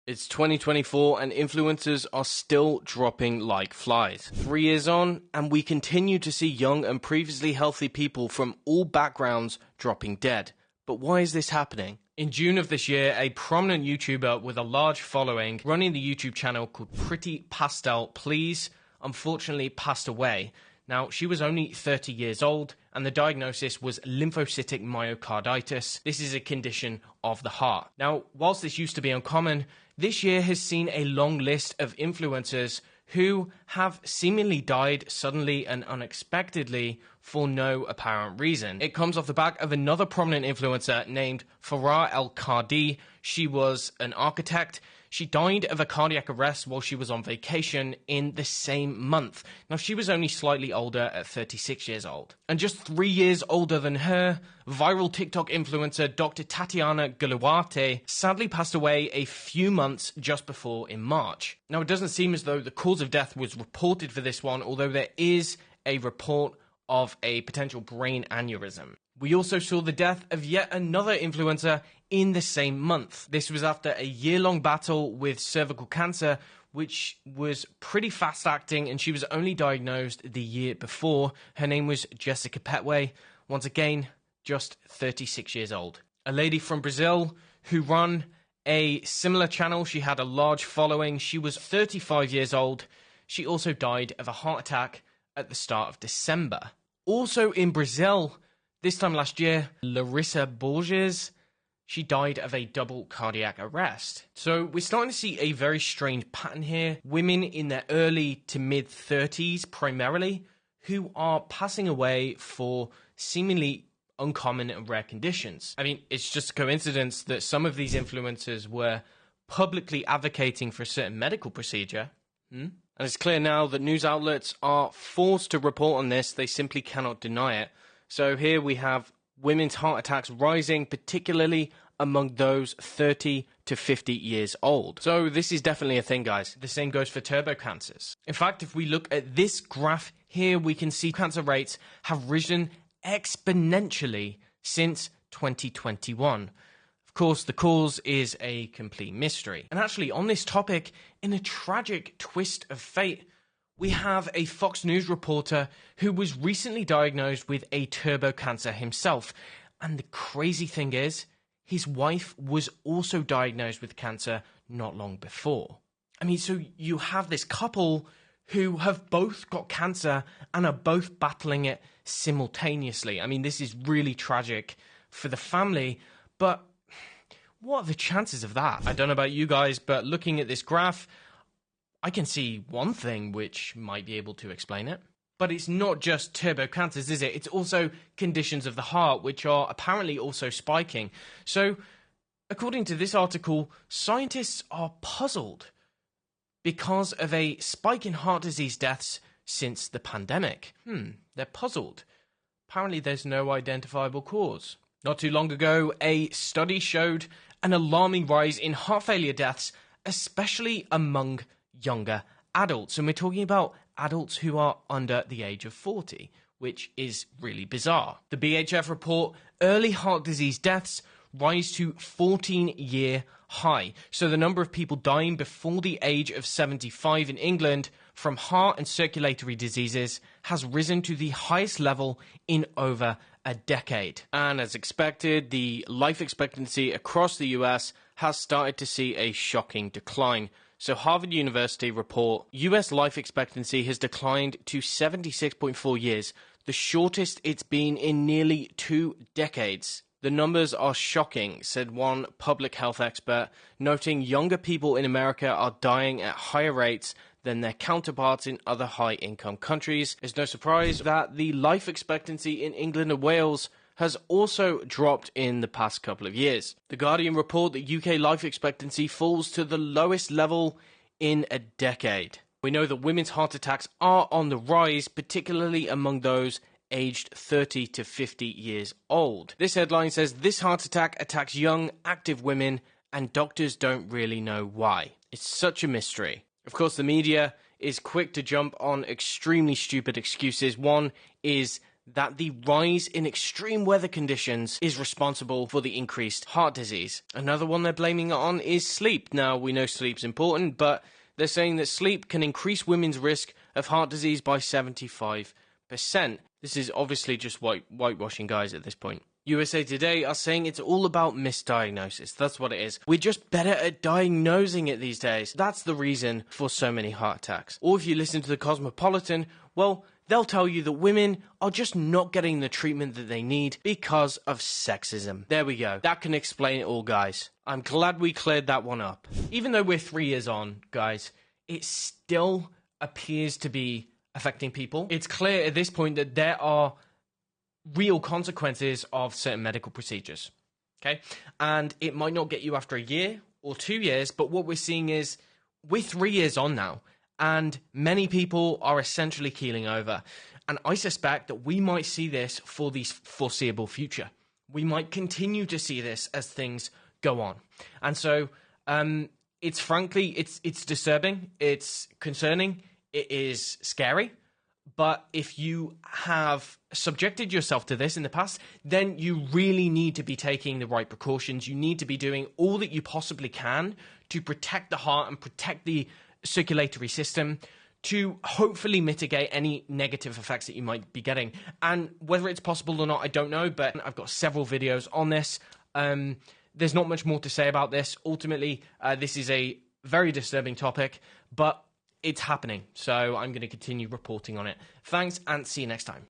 It's 2024 and influencers are still dropping like flies. 3 years on, and we continue to see young and previously healthy people from all backgrounds dropping dead. But why is this happening? In June of this year, a prominent YouTuber with a large following running the YouTube channel called Pretty Pastel Please unfortunately passed away. Now, she was only 30 years old, and the diagnosis was lymphocytic myocarditis. This is a condition of the heart. Now, whilst this used to be uncommon, this year has seen a long list of influencers who have seemingly died suddenly and unexpectedly for no apparent reason. It comes off the back of another prominent influencer named Farah El-Qadi. She was an architect. She died of a cardiac arrest while she was on vacation in the same month. Now, she was only slightly older at 36 years old. And just 3 years older than her, viral TikTok influencer Dr. Tatiana Guluarte sadly passed away a few months just before in March. Now, it doesn't seem as though the cause of death was reported for this one, although there is a report of a potential brain aneurysm. We also saw the death of yet another influencer in the same month. This was after a year-long battle with cervical cancer, which was pretty fast-acting, and she was only diagnosed the year before. Her name was Jessica Petway, once again, just 36 years old. A lady from Brazil who ran a similar channel. She had a large following. She was 35 years old. She also died of a heart attack at the start of December. Also in Brazil, this time last year, Larissa Borges, she died of a double cardiac arrest. So we're starting to see a very strange pattern here. Women in their early to mid-30s primarily, who are passing away for seemingly uncommon and rare conditions. I mean, it's just a coincidence that some of these influencers were publicly advocating for a certain medical procedure. And it's clear now that news outlets are forced to report on this. They simply cannot deny it. So here we have women's heart attacks rising, particularly among those 30 to 50 years old. So this is definitely a thing, guys. The same goes for turbo cancers. In fact, if we look at this graph here, we can see cancer rates have risen exponentially since 2021. Of course, the cause is a complete mystery. And actually, on this topic, in a tragic twist of fate, we have a Fox News reporter who was recently diagnosed with a turbo cancer himself. And the crazy thing is, his wife was also diagnosed with cancer not long before. I mean, so you have this couple who have both got cancer and are both battling it simultaneously. I mean, this is really tragic for the family, but what are the chances of that? I don't know about you guys, but looking at this graph, I can see one thing which might be able to explain it. But it's not just turbo cancers, is it? It's also conditions of the heart, which are apparently also spiking. So, according to this article, scientists are puzzled because of a spike in heart disease deaths since the pandemic. They're puzzled. Apparently there's no identifiable cause. Not too long ago, a study showed an alarming rise in heart failure deaths, especially among younger adults. And we're talking about adults who are under the age of 40, which is really bizarre. The BHF report early heart disease deaths rise to 14-year high. So the number of people dying before the age of 75 in England from heart and circulatory diseases has risen to the highest level in over a decade. And as expected, the life expectancy across the US has started to see a shocking decline. So Harvard University report, US life expectancy has declined to 76.4 years, the shortest it's been in nearly 2 decades. The numbers are shocking, said one public health expert, noting younger people in America are dying at higher rates than their counterparts in other high-income countries. It's no surprise that the life expectancy in England and Wales has also dropped in the past couple of years. The Guardian report that UK life expectancy falls to the lowest level in a decade. We know that women's heart attacks are on the rise, particularly among those aged 30 to 50 years old. This headline says, this heart attack attacks young, active women, and doctors don't really know why. It's such a mystery. Of course, the media is quick to jump on extremely stupid excuses. One is that the rise in extreme weather conditions is responsible for the increased heart disease. Another one they're blaming it on is sleep. Now, we know sleep's important, but they're saying that sleep can increase women's risk of heart disease by 75%. This is obviously just whitewashing, guys, at this point. USA Today are saying it's all about misdiagnosis. That's what it is. We're just better at diagnosing it these days. That's the reason for so many heart attacks. Or if you listen to the Cosmopolitan, well, they'll tell you that women are just not getting the treatment that they need because of sexism. There we go. That can explain it all, guys. I'm glad we cleared that one up. Even though we're 3 years on, guys, it still appears to be affecting people. It's clear at this point that there are real consequences of certain medical procedures, okay? And it might not get you after a year or 2 years, but what we're seeing is we're 3 years on now, and many people are essentially keeling over. And I suspect that we might see this for the foreseeable future. We might continue to see this as things go on. And so it's frankly, it's disturbing, it's concerning, it is scary. But if you have subjected yourself to this in the past, then you really need to be taking the right precautions. You need to be doing all that you possibly can to protect the heart and protect the circulatory system to hopefully mitigate any negative effects that you might be getting. And whether it's possible or not, I don't know, but I've got several videos on this. There's not much more to say about this. Ultimately, this is a very disturbing topic, but it's happening, so I'm going to continue reporting on it. Thanks, and see you next time.